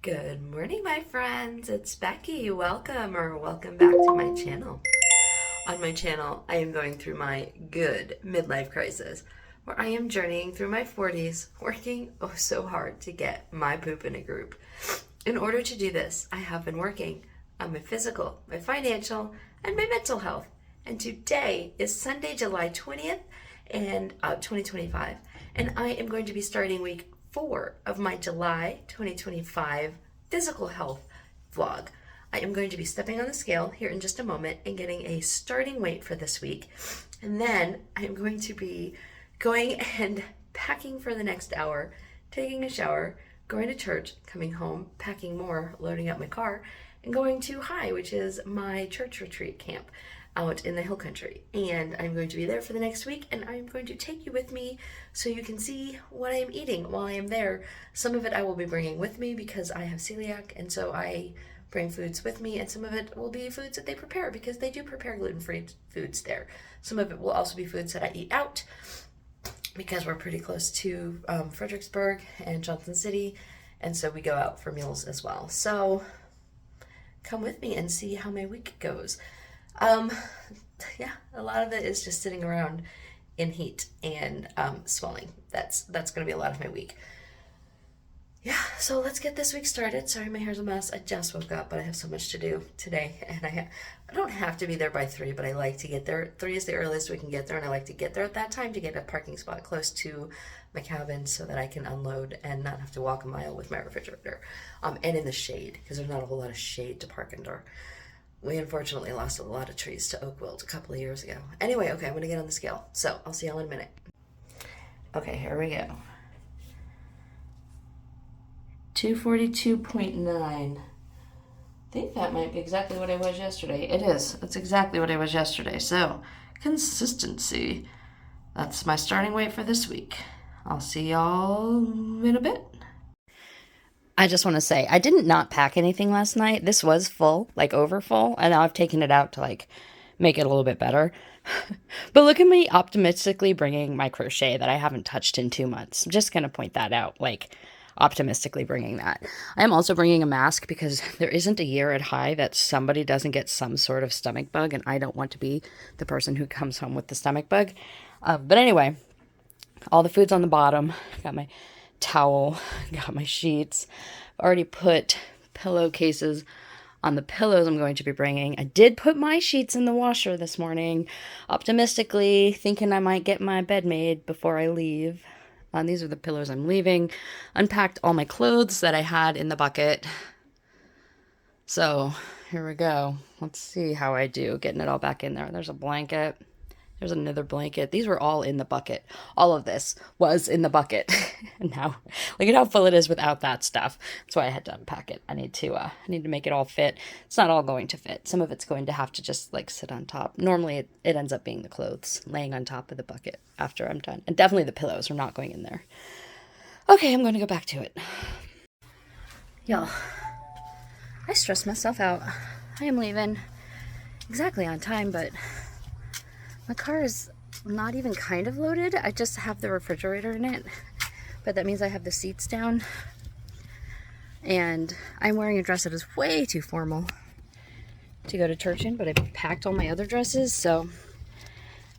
Good morning, my friends. It's Becky. Welcome back to my channel. On my channel, I am going through my good midlife crisis, where I am journeying through my 40s, working oh so hard to get my poop in a group. In order to do this, I have been working on my physical, my financial, and my mental health. And today is Sunday, July 20th, and 2025, and I am going to be starting week 4 of my July 2025 physical health vlog. I am going to be stepping on the scale here in just a moment and getting a starting weight for this week. And then I am going to be going and packing for the next hour, taking a shower, going to church, coming home, packing more, loading up my car, and going to High, which is my church retreat camp out in the hill country. And I'm going to be there for the next week, and I'm going to take you with me so you can see what I am eating while I am there. Some of it I will be bringing with me because I have celiac, and so I bring foods with me, and some of it will be foods that they prepare because they do prepare gluten-free foods there. Some of it will also be foods that I eat out because we're pretty close to Fredericksburg and Johnson City, and so we go out for meals as well. So come with me and see how my week goes. Yeah, a lot of it is just sitting around in heat and swelling. That's going to be a lot of my week. Yeah, so let's get this week started. Sorry, my hair's a mess. I just woke up, but I have so much to do today, and I don't have to be there by 3, but I like to get there. 3 is the earliest we can get there, and I like to get there at that time to get a parking spot close to my cabin so that I can unload and not have to walk a mile with my refrigerator, and in the shade, because there's not a whole lot of shade to park under. We unfortunately lost a lot of trees to oak wilt a couple of years ago. Anyway, okay, I'm going to get on the scale. So I'll see y'all in a minute. Okay, here we go. 242.9. I think that might be exactly what I was yesterday. It is. That's exactly what I was yesterday. So, consistency. That's my starting weight for this week. I'll see y'all in a bit. I just want to say, I didn't not pack anything last night. This was full, like over full, and now I've taken it out to like make it a little bit better. But look at me optimistically bringing my crochet that I haven't touched in 2 months. I'm just going to point that out, like optimistically bringing that. I am also bringing a mask because there isn't a year at High that somebody doesn't get some sort of stomach bug, and I don't want to be the person who comes home with the stomach bug. But anyway, all the food's on the bottom. Got my towel, got my sheets. I've already put pillowcases on the pillows I'm going to be bringing. I did put my sheets in the washer this morning, optimistically thinking I might get my bed made before I leave. These are the pillows I'm leaving. Unpacked all my clothes that I had in the bucket. So here we go. Let's see how I do getting it all back in there. There's a blanket. There's another blanket. These were all in the bucket. All of this was in the bucket. And now, look at how full it is without that stuff. That's why I had to unpack it. I need to make it all fit. It's not all going to fit. Some of it's going to have to just like sit on top. Normally, it ends up being the clothes laying on top of the bucket after I'm done. And definitely the pillows are not going in there. Okay, I'm going to go back to it. Y'all, I stressed myself out. I am leaving exactly on time, but my car is not even kind of loaded. I just have the refrigerator in it, but that means I have the seats down, and I'm wearing a dress that is way too formal to go to church in, but I packed all my other dresses, so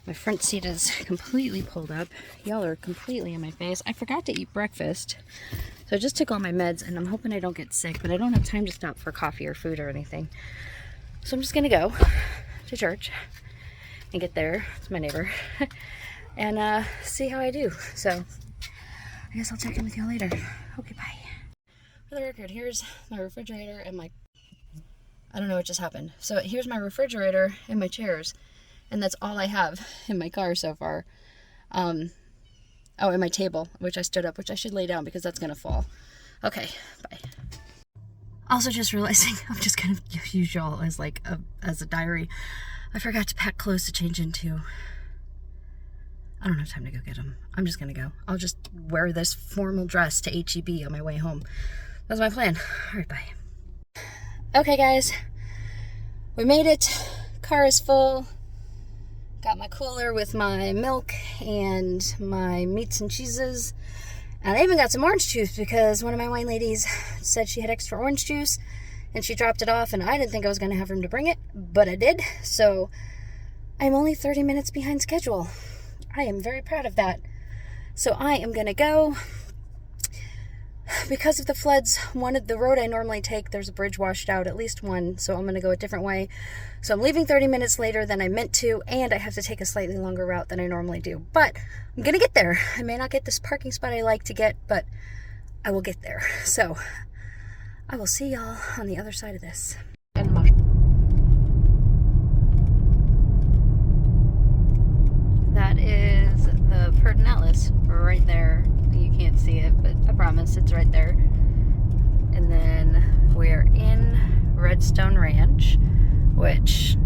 my front seat is completely pulled up. Y'all are completely in my face. I forgot to eat breakfast, so I just took all my meds, and I'm hoping I don't get sick, but I don't have time to stop for coffee or food or anything. So I'm just gonna go to church and get there, it's my neighbor, and see how I do. So I guess I'll check in with y'all later. Okay, bye. For the record, here's my refrigerator and my, I don't know what just happened. So here's my refrigerator and my chairs, and that's all I have in my car so far. Oh, and my table, which I stood up, which I should lay down because that's gonna fall. Okay, bye. Also just realizing I'm just gonna use y'all as like as a diary. I forgot to pack clothes to change into. I don't have time to go get them. I'm just gonna go. I'll just wear this formal dress to HEB on my way home. That's my plan. All right, bye. Okay, guys. We made it. Car is full. Got my cooler with my milk and my meats and cheeses. And I even got some orange juice because one of my wine ladies said she had extra orange juice and she dropped it off, and I didn't think I was going to have room to bring it, but I did. So I'm only 30 minutes behind schedule. I am very proud of that. So I am going to go. Because of the floods, one of the road I normally take, there's a bridge washed out, at least one, so I'm going to go a different way. So I'm leaving 30 minutes later than I meant to, and I have to take a slightly longer route than I normally do. But I'm going to get there. I may not get this parking spot I like to get, but I will get there. So I will see y'all on the other side of this. That is the Pertinalis right there. You can't see it, but I promise it's right there. And then we're in Redstone Ranch, which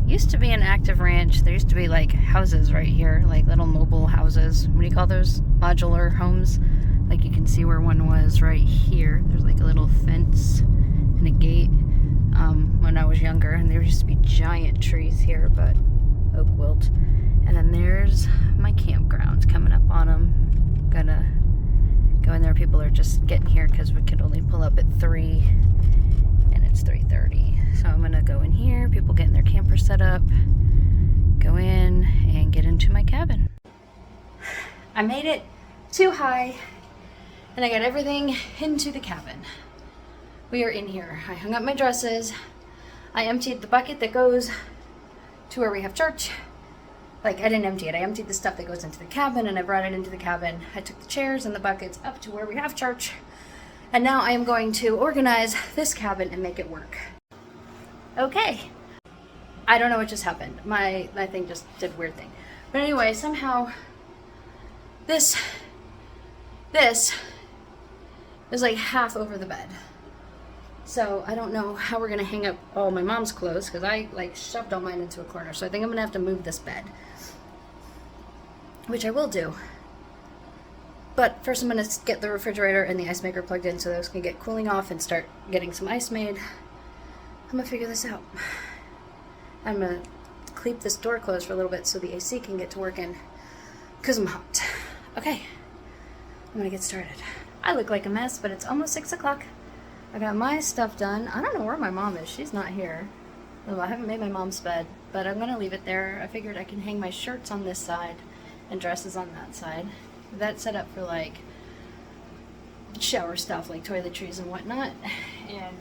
used to be an active ranch. There used to be like houses right here, like little mobile houses. What do you call those? Modular homes. Like you can see where one was right here. There's like a little fence and a gate when I was younger. And there used to be giant trees here, but oak wilt. And then there's my campground coming up on them. Gonna go in there. People are just getting here because we could only pull up at 3 and it's 3:30. So I'm gonna go in here, people getting their camper set up, go in and get into my cabin. I made it too high and I got everything into the cabin. We are in here. I hung up my dresses. I emptied the bucket that goes to where we have church. Like, I didn't empty it. I emptied the stuff that goes into the cabin, and I brought it into the cabin. I took the chairs and the buckets up to where we have church. And now I am going to organize this cabin and make it work. Okay. I don't know what just happened. My thing just did a weird thing. But anyway, somehow this is like half over the bed. So I don't know how we're going to hang up all my mom's clothes because I like shoved all mine into a corner. So I think I'm going to have to move this bed, which I will do. But first I'm going to get the refrigerator and the ice maker plugged in so those can get cooling off and start getting some ice made. I'm going to figure this out. I'm going to keep this door closed for a little bit so the AC can get to working because I'm hot. Okay, I'm going to get started. I look like a mess, but it's almost 6 o'clock. I got my stuff done. I don't know where my mom is. She's not here. Well, I haven't made my mom's bed, but I'm going to leave it there. I figured I can hang my shirts on this side and dresses on that side. That's set up for like shower stuff, like toiletries and whatnot, and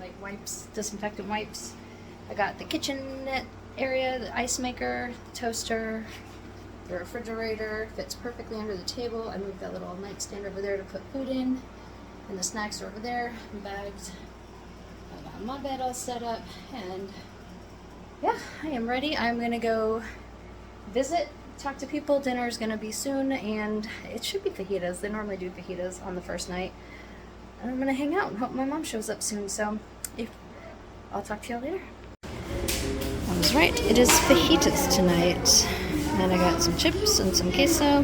like wipes, disinfectant wipes. I got the kitchen area, the ice maker, the toaster, the refrigerator fits perfectly under the table. I moved that little nightstand over there to put food in. And the snacks are over there, the bags. I got my bed all set up, and yeah, I am ready. I'm gonna go visit, talk to people. Dinner is gonna be soon, and it should be fajitas. They normally do fajitas on the first night. And I'm gonna hang out and hope my mom shows up soon. So, I'll talk to y'all later. I was right. It is fajitas tonight, and I got some chips and some queso,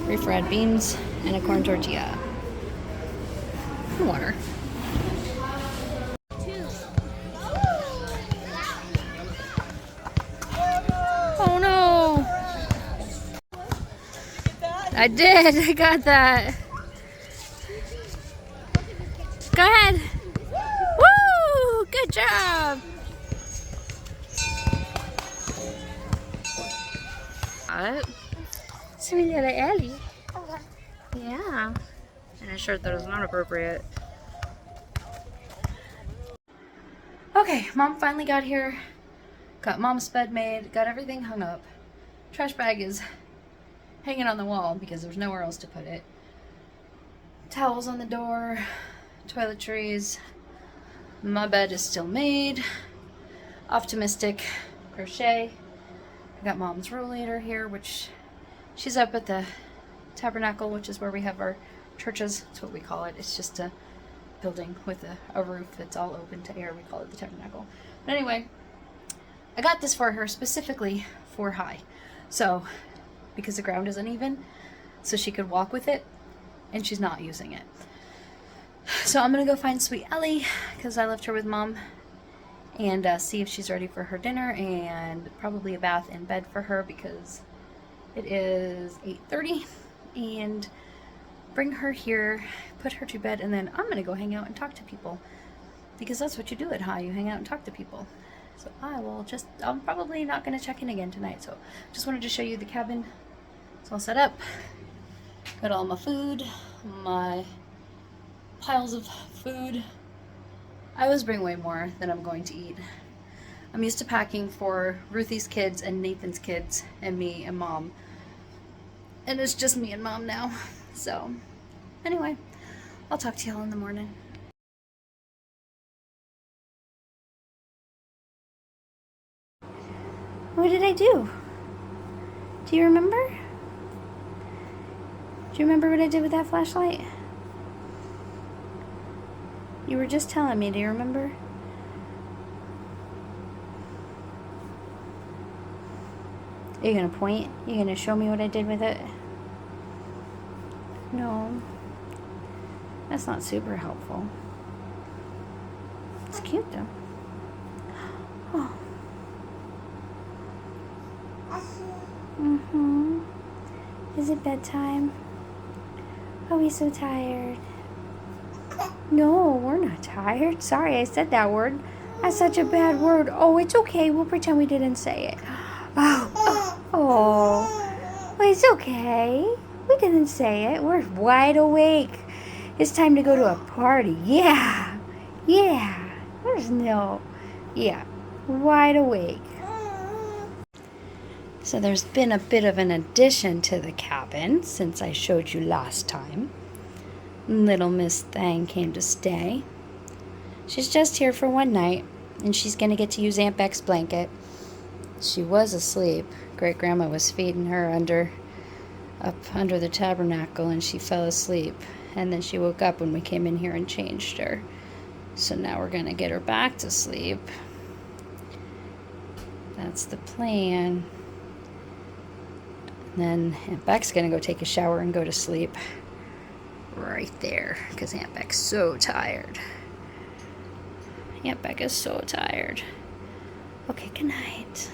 refried beans, and a corn tortilla. Water. Oh no! I did. I got that. Go ahead. Woo! Good job. Sweet little Ellie. Yeah. And a shirt that is not appropriate. Okay, Mom finally got here. Got Mom's bed made. Got everything hung up. Trash bag is hanging on the wall because there's nowhere else to put it. Towels on the door. Toiletries. My bed is still made. Optimistic crochet. I got Mom's rollator here, which she's up at the tabernacle, which is where we have our churches. That's what we call it. It's just a building with a roof that's all open to air. We call it the tabernacle. But anyway, I got this for her specifically for high. So, because the ground is uneven, so she could walk with it, and she's not using it. So I'm going to go find Sweet Ellie, because I left her with Mom, and see if she's ready for her dinner, and probably a bath and bed for her, because it is 8:30, and bring her here, put her to bed, and then I'm gonna go hang out and talk to people. Because that's what you do at high, you hang out and talk to people. So I'm probably not gonna check in again tonight, so just wanted to show you the cabin. It's all set up. Got all my food, my piles of food. I always bring way more than I'm going to eat. I'm used to packing for Ruthie's kids and Nathan's kids and me and Mom. And it's just me and Mom now. So, anyway, I'll talk to y'all in the morning. What did I do? Do you remember? Do you remember what I did with that flashlight? You were just telling me, do you remember? Are you gonna point? You gonna show me what I did with it? No. That's not super helpful. It's cute though. Oh. Mm-hmm. Is it bedtime? Are we so tired? No, we're not tired. Sorry, I said that word. That's such a bad word. Oh, it's okay. We'll pretend we didn't say it. Oh. Well, it's okay. We didn't say it. We're wide awake. It's time to go to a party. Yeah. There's no... Yeah. Wide awake. So there's been a bit of an addition to the cabin since I showed you last time. Little Miss Thang came to stay. She's just here for one night, and she's going to get to use Aunt Beck's blanket. She was asleep. Great Grandma was feeding her up under the tabernacle, and she fell asleep. And then she woke up when we came in here and changed her. So now we're going to get her back to sleep. That's the plan. Then Aunt Beck's going to go take a shower and go to sleep. Right there, because Aunt Beck's so tired. Aunt Beck is so tired. Okay, good night.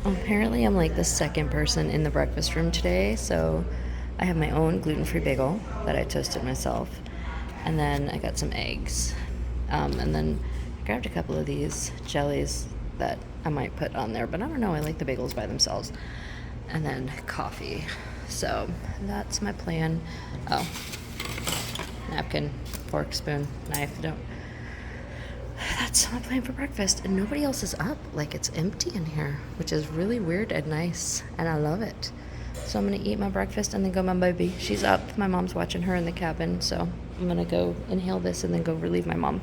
Apparently I'm like the second person in the breakfast room today, so I have my own gluten-free bagel that I toasted myself, and then I got some eggs, and then I grabbed a couple of these jellies that I might put on there, but I don't know, I like the bagels by themselves, and then coffee. So that's my plan. Oh, napkin, fork, spoon, knife. That's my plan for breakfast, and nobody else is up. Like, it's empty in here, which is really weird and nice, and I love it. So I'm gonna eat my breakfast and then go. My baby, she's up. My mom's watching her in the cabin, so I'm gonna go inhale this and then go relieve my mom.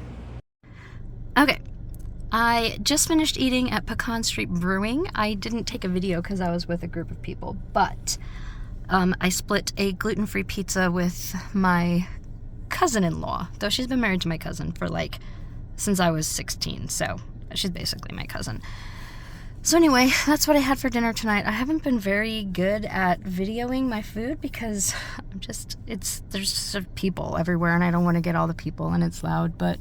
Okay, I just finished eating at Pecan Street Brewing. I didn't take a video because I was with a group of people, but I split a gluten-free pizza with my cousin-in-law, though she's been married to my cousin for since I was 16, so she's basically my cousin. So anyway, that's what I had for dinner tonight. I haven't been very good at videoing my food because there's just people everywhere and I don't want to get all the people and it's loud, but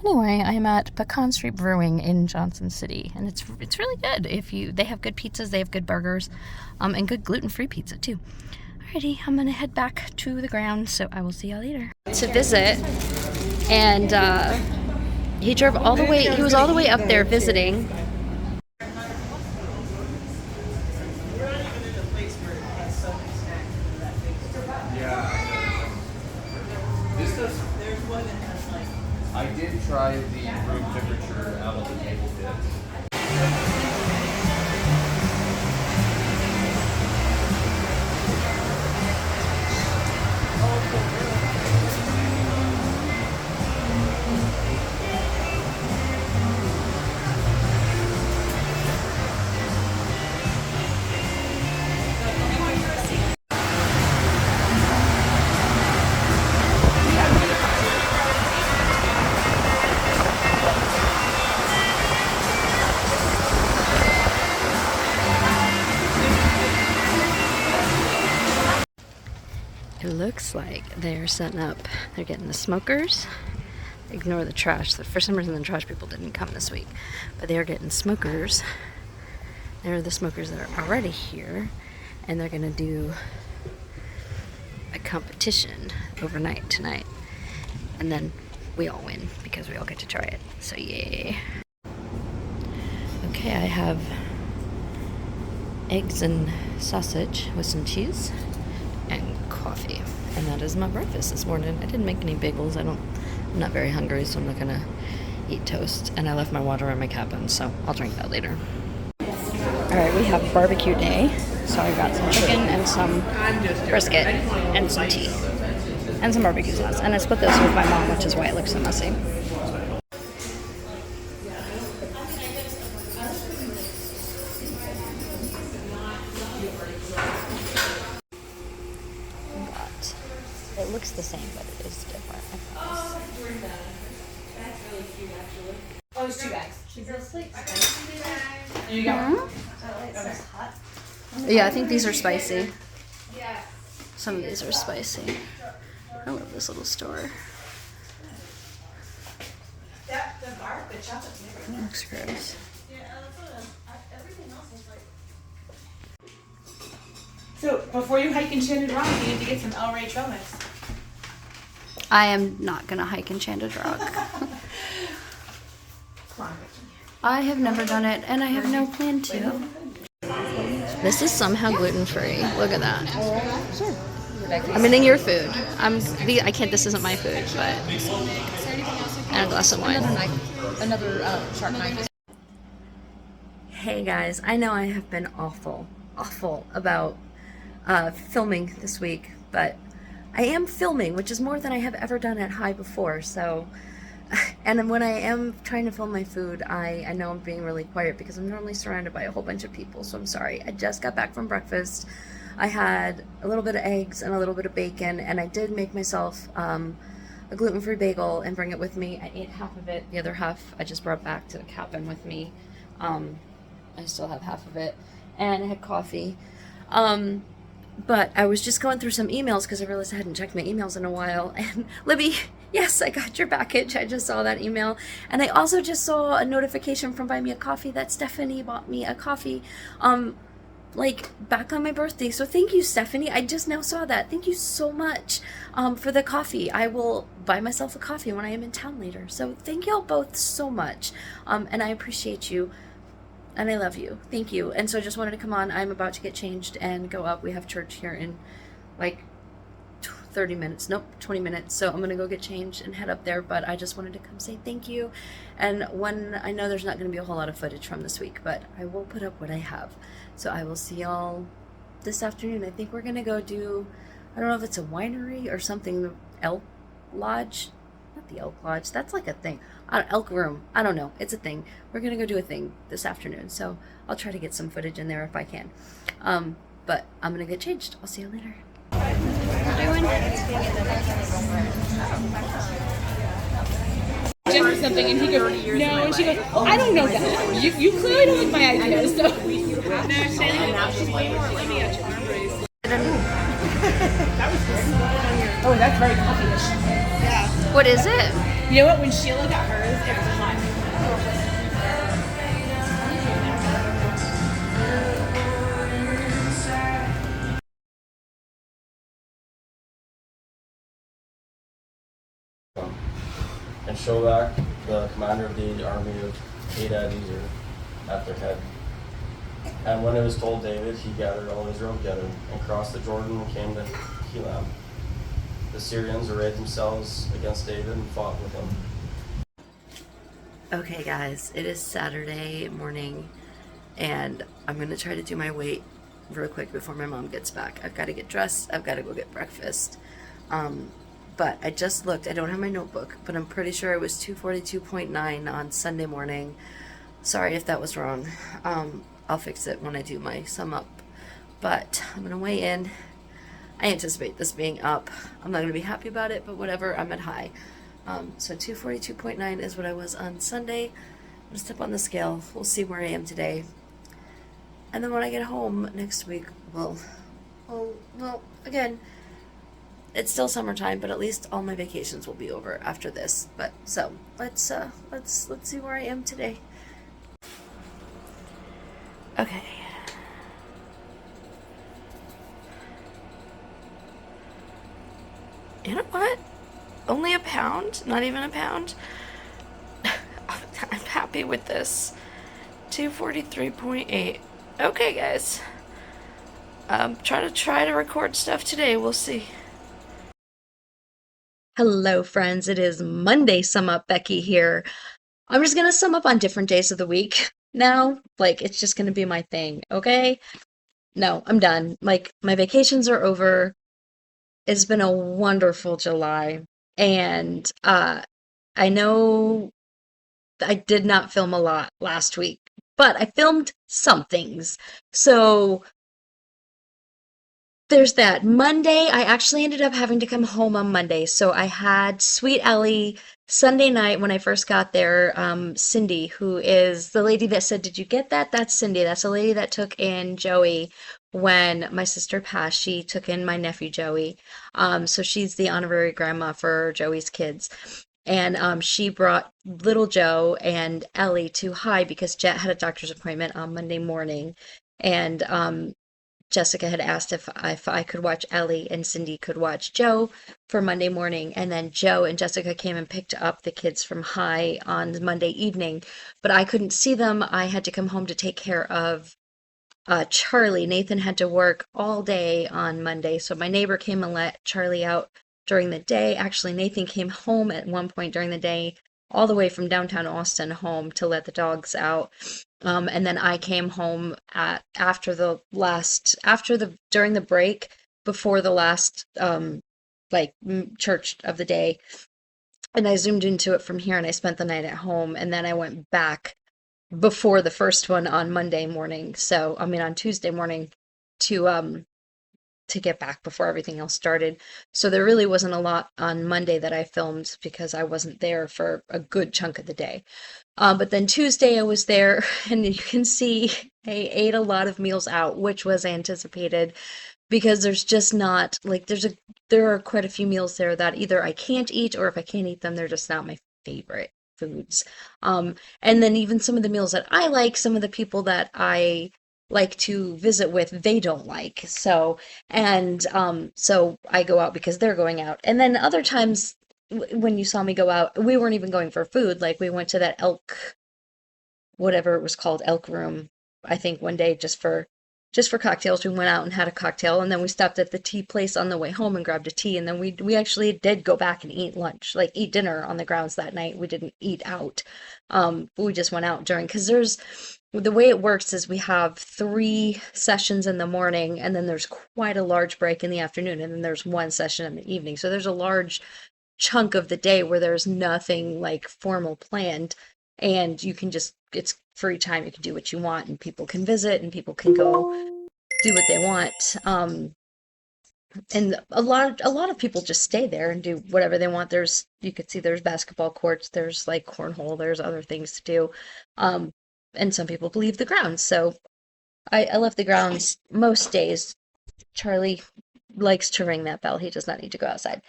anyway, I'm at Pecan Street Brewing in Johnson City, and it's really good. They have good pizzas, they have good burgers, and good gluten-free pizza too. Alrighty, I'm gonna head back to the ground, so I will see y'all later. To visit, and he drove all the way. He was all the way up there visiting. I did try the room temperature out of the table bit. It looks like they're setting up. They're getting the smokers. Ignore the trash. For some reason, the trash people didn't come this week. But they are getting smokers. They're the smokers that are already here. And they're going to do a competition overnight tonight. And then we all win because we all get to try it. So yay. Okay, I have eggs and sausage with some cheese and coffee. And that is my breakfast this morning. I didn't make any bagels. I'm not very hungry, so I'm not gonna eat toast. And I left my water in my cabin, so I'll drink that later. Alright, we have barbecue day. So I got some chicken and some brisket and some tea. And some barbecue sauce. And I split this with my mom, which is why it looks so messy. But it looks the same, but it is different. That's really cute, actually. Oh, there's 2 bags. Is this like spicy bag? You got one? Hot? Yeah, I think these are spicy. Yeah. Some of these are spicy. I love this little store. The bark, the chocolate's never. It looks gross. Yeah, everything else is like. So before you hike Enchanted Rock, you need to get some El Rey trail mix. I am not gonna hike Enchanted Rock. Come on, I have never done it, and I have no plan to. This is somehow gluten-free. Look at that. I'm eating your food. I can't. This isn't my food, but and a glass of wine. Another shark knife. Hey guys, I know I have been awful about filming this week, but I am filming, which is more than I have ever done at High before, so, and when I am trying to film my food, I know I'm being really quiet because I'm normally surrounded by a whole bunch of people, so I'm sorry. I just got back from breakfast. I had a little bit of eggs and a little bit of bacon, and I did make myself a gluten-free bagel and bring it with me. I ate half of it. The other half I just brought back to the cabin with me. I still have half of it. And I had coffee. But I was just going through some emails because I realized I hadn't checked my emails in a while. And Libby, yes, I got your package. I just saw that email. And I also just saw a notification from Buy Me a Coffee that Stephanie bought me a coffee like back on my birthday. So thank you, Stephanie. I just now saw that. Thank you so much for the coffee. I will buy myself a coffee when I am in town later. So thank y'all both so much. And I appreciate you. And I love you. Thank you. And so I just wanted to come on. I'm about to get changed and go up. We have church here in like 30 minutes. Nope, 20 minutes. So I'm going to go get changed and head up there. But I just wanted to come say thank you. And when I know there's not going to be a whole lot of footage from this week, but I will put up what I have. So I will see y'all this afternoon. I think we're going to go do, I don't know if it's a winery or something, the Elk Lodge. Not the Elk Lodge. That's like a thing. Elk Room. I don't know. It's a thing. We're going to go do a thing this afternoon. So I'll try to get some footage in there if I can. But I'm going to get changed. I'll see you later. Just something, and he goes, no, and she goes, I don't know that. You clearly don't like my ideas. So. Oh, that's very coffee-ish. Yeah. What is it? You know what? When Sheila got hers, it was hot. And Shobak, the commander of the army of Hadad-Ezer, at their head. And when it was told David, he gathered all Israel together and crossed the Jordan and came to Helam. The Syrians arrayed themselves against David and fought with him. Okay guys, it is Saturday morning and I'm going to try to do my weight real quick before my mom gets back. I've got to get dressed, I've got to go get breakfast. But I just looked, I don't have my notebook, but I'm pretty sure it was 242.9 on Sunday morning. Sorry if that was wrong. I'll fix it when I do my sum up. But I'm going to weigh in. I anticipate this being up. I'm not going to be happy about it, but whatever, I'm at high. So 242.9 is what I was on Sunday. I'm going to step on the scale. We'll see where I am today. And then when I get home next week, well, again, it's still summertime, but at least all my vacations will be over after this. But so let's see where I am today. Okay. only a pound, not even a pound. I'm happy with this. 243.8. Okay, guys. Try to record stuff today. We'll see. Hello, friends. It is Monday Sum Up. Becky here. I'm just gonna sum up on different days of the week now. Like, it's just gonna be my thing, okay? No, I'm done. Like, my vacations are over. It's been a wonderful July. And I know I did not film a lot last week, but I filmed some things. So there's that. Monday, I actually ended up having to come home on Monday. So I had Sweet Ellie Sunday night when I first got there. Cindy, who is the lady that said, "Did you get that?" That's Cindy. That's the lady that took in Joey when my sister passed. She took in my nephew Joey. So she's the honorary grandma for Joey's kids. And she brought little Joe and Ellie to High because Jet had a doctor's appointment on Monday morning. And Jessica had asked if I could watch Ellie and Cindy could watch Joe for Monday morning. And then Joe and Jessica came and picked up the kids from High on Monday evening. But I couldn't see them. I had to come home to take care of Charlie. Nathan had to work all day on Monday. So my neighbor came and let Charlie out during the day. Actually, Nathan came home at one point during the day, all the way from downtown Austin home to let the dogs out. And then I came home during the break before the last church of the day, and I zoomed into it from here and I spent the night at home, and then I went back before the first one on Monday morning. So I mean on Tuesday morning to get back before everything else started. So there really wasn't a lot on Monday that I filmed because I wasn't there for a good chunk of the day. But then Tuesday I was there, and you can see I ate a lot of meals out, which was anticipated because there's just not like there are quite a few meals there that either I can't eat, or if I can't eat them, they're just not my favorite foods. And then even some of the meals that I like, some of the people that I like to visit with, they don't like. So I go out because they're going out. And then other times when you saw me go out, we weren't even going for food. Like we went to that whatever it was called, Elk Room, I think one day just for cocktails. We went out and had a cocktail, and then we stopped at the tea place on the way home and grabbed a tea, and then we actually did go back and eat lunch, like eat dinner on the grounds that night. We didn't eat out. We just went out because the way it works is we have 3 sessions in the morning, and then there's quite a large break in the afternoon, and then there's 1 session in the evening. So there's a large chunk of the day where there's nothing like formal planned, and it's free time. You can do what you want, and people can visit, and people can go do what they want. And a lot of people just stay there and do whatever they want. You could see there's basketball courts, there's like cornhole, there's other things to do. And some people leave the grounds. So I left the grounds most days. Charlie likes to ring that bell. He does not need to go outside.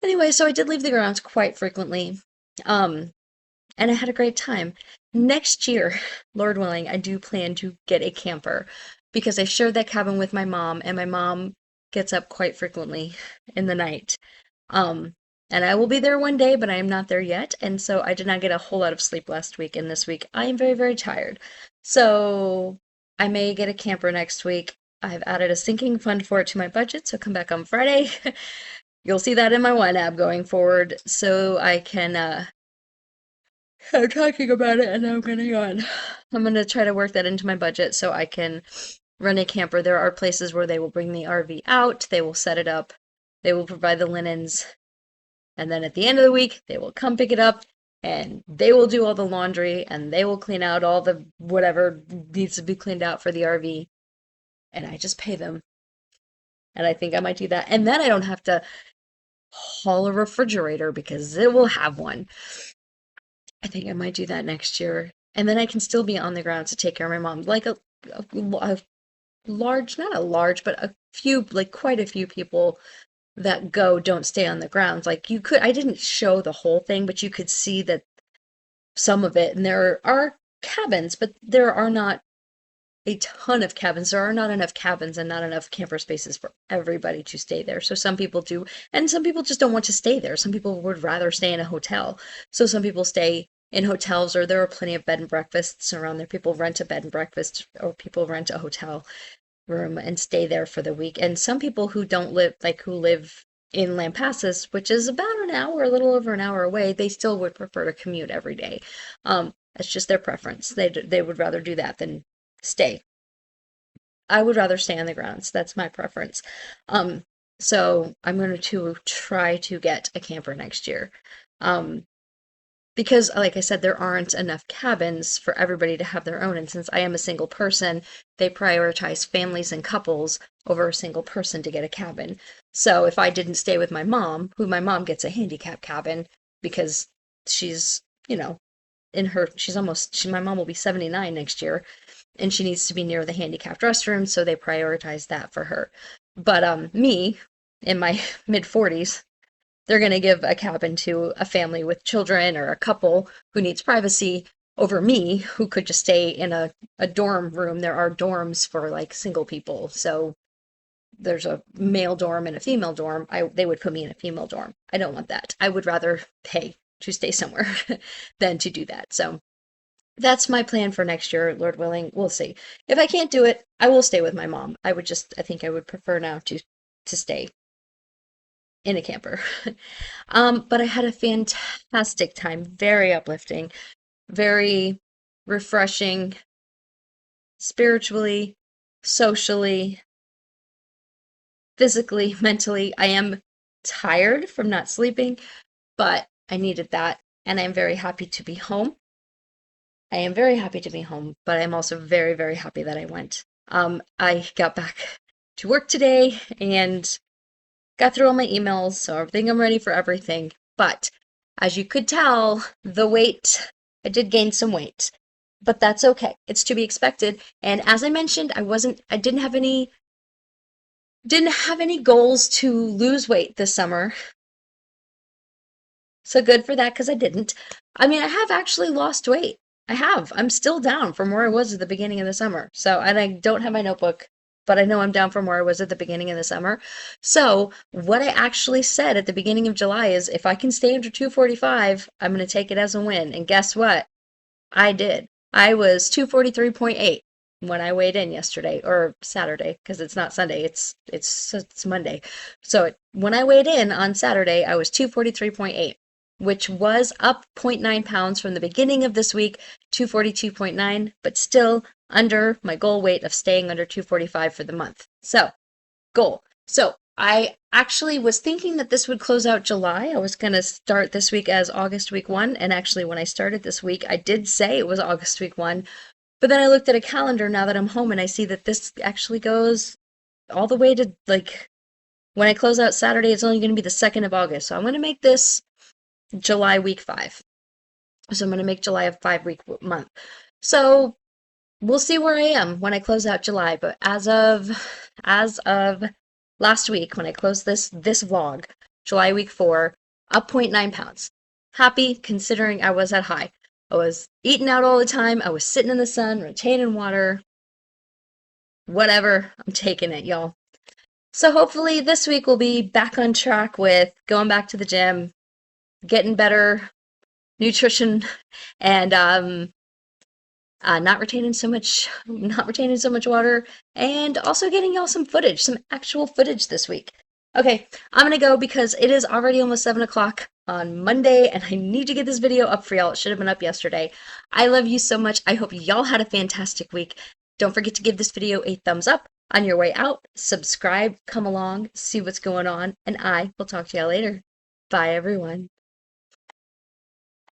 Anyway, so I did leave the grounds quite frequently. And I had a great time. Next year, Lord willing, I do plan to get a camper because I shared that cabin with my mom, and my mom gets up quite frequently in the night. And I will be there one day, but I am not there yet. And so I did not get a whole lot of sleep last week. And this week I am very, very tired. So I may get a camper next week. I've added a sinking fund for it to my budget. So come back on Friday. You'll see that in my YNAB going forward. So I can, I'm talking about it and I'm going to yawn. I'm going to try to work that into my budget so I can run a camper. There are places where they will bring the RV out. They will set it up. They will provide the linens. And then at the end of the week, they will come pick it up, and they will do all the laundry, and they will clean out all the whatever needs to be cleaned out for the RV. And I just pay them. And I think I might do that. And then I don't have to haul a refrigerator because it will have one. I think I might do that next year. And then I can still be on the ground to take care of my mom. Like a large, not a large, but a few, like quite a few people that don't stay on the grounds. Like I didn't show the whole thing, but you could see that some of it, and there are cabins, but there are not a ton of cabins. There are not enough cabins and not enough camper spaces for everybody to stay there. So some people do, and some people just don't want to stay there. Some people would rather stay in a hotel. So some people stay in hotels, or there are plenty of bed and breakfasts around there. People rent a bed and breakfast, or people rent a hotel room and stay there for the week. And some people who don't live, like who live in Lampasas, which is about an hour, a little over an hour away, they still would prefer to commute every day. It's just their preference. They would rather do that than stay. I would rather stay on the grounds. That's my preference. So I'm going to try to get a camper next year. Because, like I said, there aren't enough cabins for everybody to have their own. And since I am a single person, they prioritize families and couples over a single person to get a cabin. So if I didn't stay with my mom, my mom gets a handicap cabin because she's, my mom will be 79 next year, and she needs to be near the handicapped restroom, so they prioritize that for her. But me, in my mid-40s, they're going to give a cabin to a family with children or a couple who needs privacy over me, who could just stay in a dorm room. There are dorms for like single people. So there's a male dorm and a female dorm. They would put me in a female dorm. I don't want that. I would rather pay to stay somewhere than to do that. So that's my plan for next year, Lord willing. We'll see. If I can't do it, I will stay with my mom. I think I would prefer now to stay in a camper. But I had a fantastic time, very uplifting, very refreshing, spiritually, socially, physically, mentally. I am tired from not sleeping, but I needed that, and I'm very happy to be home. I am very happy to be home, but I'm also very, very happy that I went. I got back to work today and got through all my emails, so I think I'm ready for everything. But as you could tell, I did gain some weight, but that's okay. It's to be expected. And as I mentioned, I didn't have any goals to lose weight this summer. So good for that, because I didn't. I mean, I have actually lost weight. I have. I'm still down from where I was at the beginning of the summer. So, and I don't have my notebook, but I know I'm down from where I was at the beginning of the summer. So what I actually said at the beginning of July is, if I can stay under 245, I'm going to take it as a win. And guess what? I did. I was 243.8 when I weighed in yesterday, or Saturday, because it's not Sunday, it's Monday. So when I weighed in on Saturday, I was 243.8, which was up 0.9 pounds from the beginning of this week, 242.9, but still under my goal weight of staying under 245 for the month. So, goal. So, I actually was thinking that this would close out July. I was going to start this week as August week 1, and actually when I started this week, I did say it was August week 1, but then I looked at a calendar now that I'm home, and I see that this actually goes all the way to, like, when I close out Saturday, it's only going to be the 2nd of August. So I'm going to make this July week 5. So I'm going to make July a 5-week month. So we'll see where I am when I close out July. But as of last week, when I closed this vlog, July week 4, up 0.9 pounds. Happy, considering I was at high. I was eating out all the time. I was sitting in the sun, retaining water. Whatever. I'm taking it, y'all. So hopefully this week we'll be back on track with going back to the gym, getting better nutrition, and not retaining so much water, and also getting y'all some actual footage this week. Okay, I'm gonna go because it is already almost 7 o'clock on Monday, and I need to get this video up for y'all. It should have been up yesterday. I love you so much. I hope y'all had a fantastic week. Don't forget to give this video a thumbs up on your way out. Subscribe, come along, see what's going on, and I will talk to y'all later. Bye, everyone.